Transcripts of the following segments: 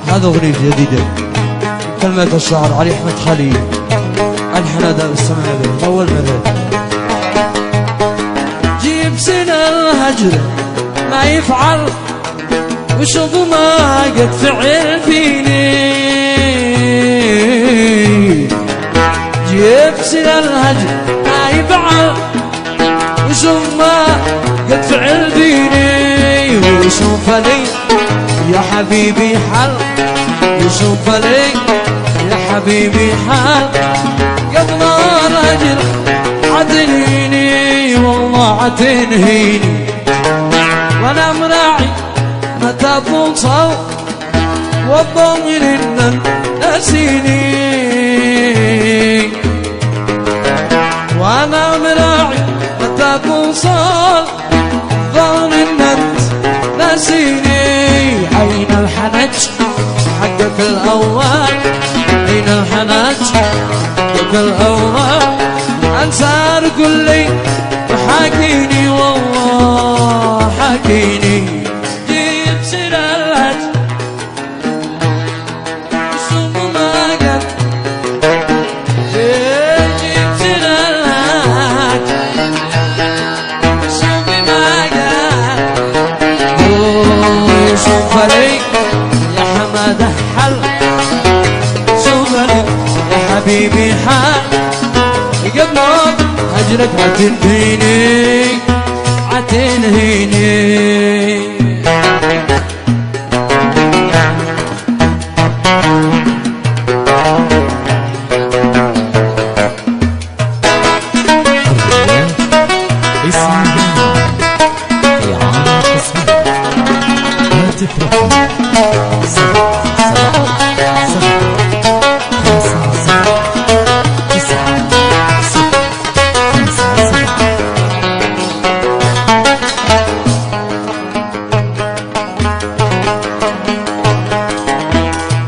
هذا أغنية جديدة، كلمات الشاعر علي أحمد خليل، ألحن أداء السماوي أول مدد. جيب سنة الهجر ما يفعل وشوف ما قد فعل فيني، جيب سنة الهجر ما يفعل وشوف ما قد فعل فيني، وشوف لي يا حبيبي حل، وشوف لي يا حبيبي حل، قبل رجل عتنهيني والله عتنهيني، وانا مراعي متى توصل والضمير ان نسيني، وانا مراعي متى توصل الضمير ان نسيني. أين الحنج حقك الأول، أين الحنج حقك الأول، أنسار كلي وحاكيني والله حاكيني. جيب سير الهج شوف ما قد، جيب سير الهج شوف ما قد، شوف لي يا حماده حل، شوف لي يا حبيبي حل، قبل هجرك عتنهيني عتنهيني.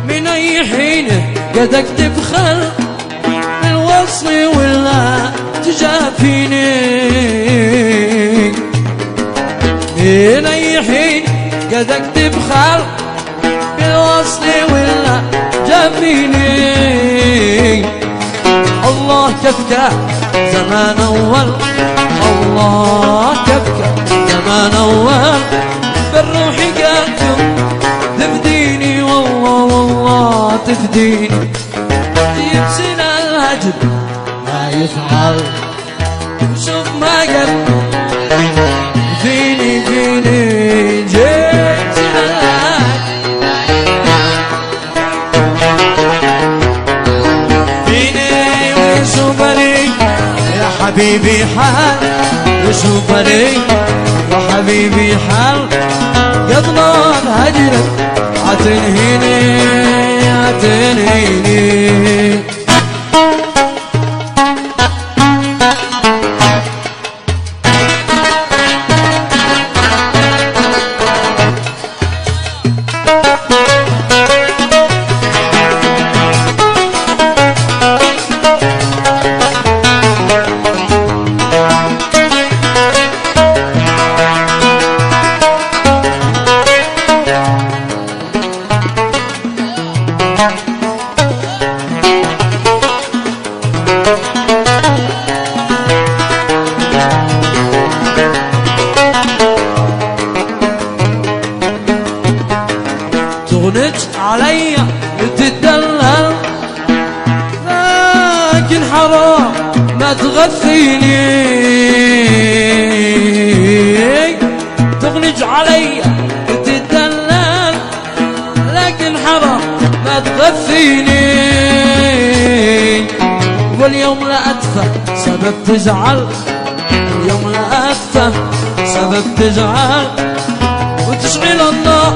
من أي حين قد أكتب خل الوصل ولا تجافيني، من أي حين قد أكتب خل بالوصل ولا جافيني. الله كفك زمان أول، الله كفك زمان أول، بالروح قلبك تفديني والله والله تفديني. جيب سنة الهجر ما يفعل وشوف ما قد فيني فيني، جيب سنة الهجر فيني، وشوف لي يا حبيبي حال، وشوف لي يا حبيبي حال، قبل هجرك عتنهيني عتنهيني. تغنج عليا وتدلل، لكن حرام ما تغثيني، تغنج عليا وتدلل، لكن حرام ما تغثيني. واليوم لا أدفع سبب تزعل، اليوم لا أدفع سبب تزعل، وتشعل النار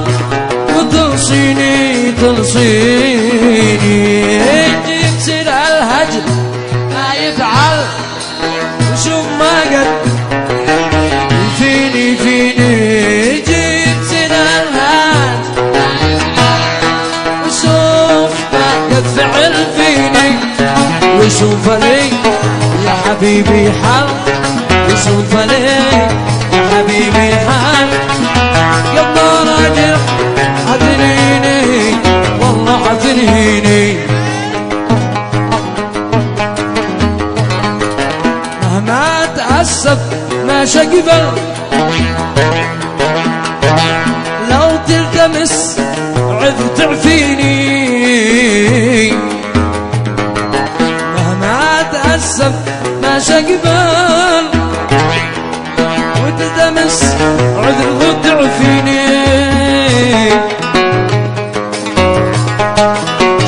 وتلصيني تلصيني. جيب سير الهجر ما يفعل وشوف ما قد فيني فيني. جيب سير الهجر وشوف ما قد فعل فيني. وشوف لي يا حبيبي حل، وشوف لي يا حبيبي حل، قبل راجع عذنيني والله عذنيني. مهما تأسف ما شقبل، لو تلتمس عذ تعفيني. مهما تأسف ما شقبل، وتلتمس عذر تعفيني.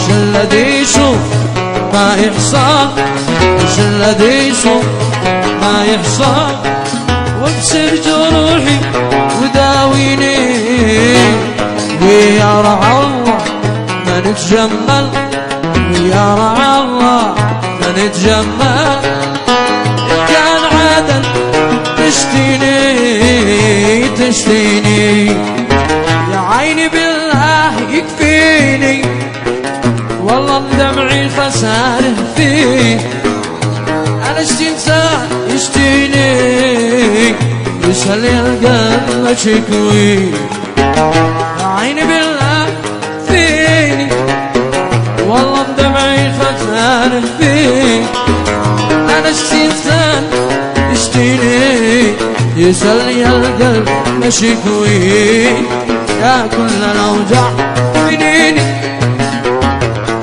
ش الذي يشوف ما يحصى، ش الذي يشوف ما يحصى، وابسر جروحي وداويني. ويا رعى الله ما نتجمل، ويا رعى الله ما نتجمل، كان عادل تشتيني تشتيني. يا عيني بالله يكفيني، والله دمعي خساره فيه. أنا اشتي إنسان يشتيني، يسأل القلب شكوي. يا عيني بالله فيني، والله دمعي خساره فيه. أنا اشتي إنسان يشتيني، يسأل القلب شكوي. يا كل الأوجاع فيني،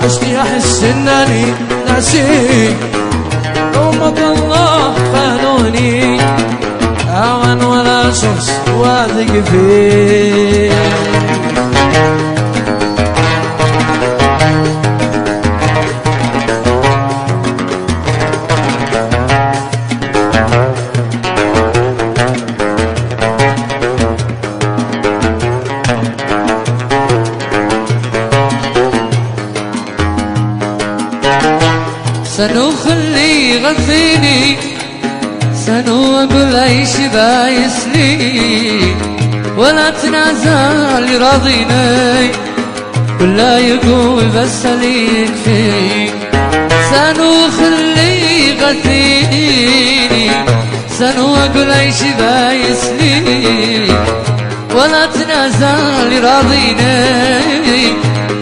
اشتي احس انني ناسي، أمة الله خانوني. أوان ولا شخص واثق فيه. سنخلي غثيني، سنقول عيش بايس لي، ولا تنازل راضيني، ولا يقول بس لي يكفي. سنخلي غثيني، سنقول عيش بايس لي، ولا تنازل راضيني،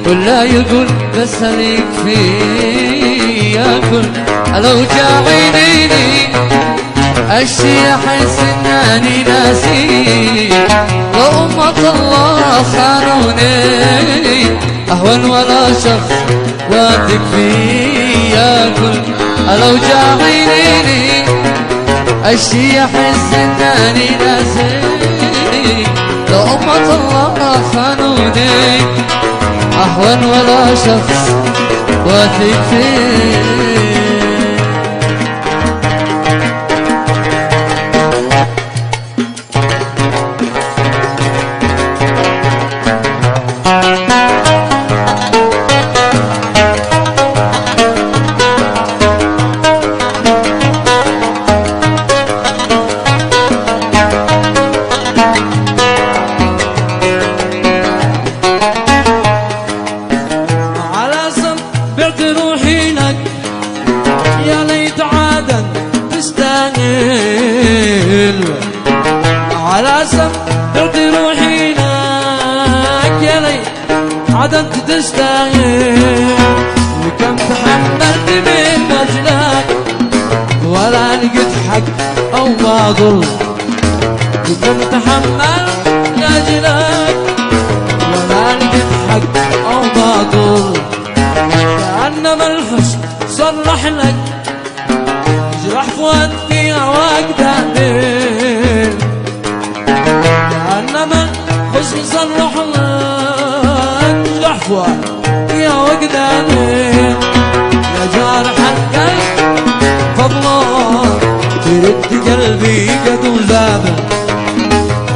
ولا يقول بس لي يكفي. ياكل لو جاعيني اشي احس انني ناسي، لو أمة الله خانوني، اهون ولا شخص واثق فيه. ياكل لو جاعيني اشي احس انني ناسي، لو أمة الله خانوني، اهون ولا شخص واثق فيه. على سب تعطي روحي لك يا ليت عدن تستاهل. وكم تحملت من اجلك ولا لقيت حق او باطل، وكم تحملت من اجلك ولا لقيت حق او باطل. كأنما الحسن صلح لك جرح فؤاد في هواك داخل، كأنما حزن صلح لك جرح فؤاد في هواك داخل. يا جارح القلب فضلك ترد قلبي قد وزابه،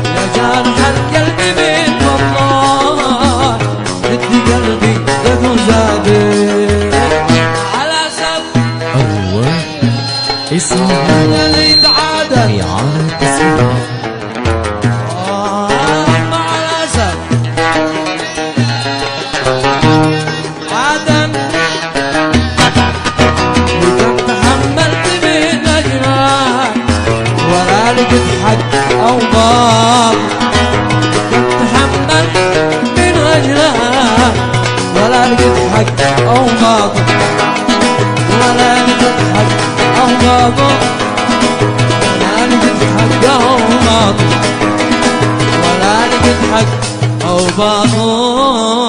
يا جارح القلب من فضلك ترد قلبي قد وزابه. اسمها اللي تعادل إعادة اسمها مع الأسف عدم باطل ولا لقيت حق أو باطل ولا لقيت حق أو باطل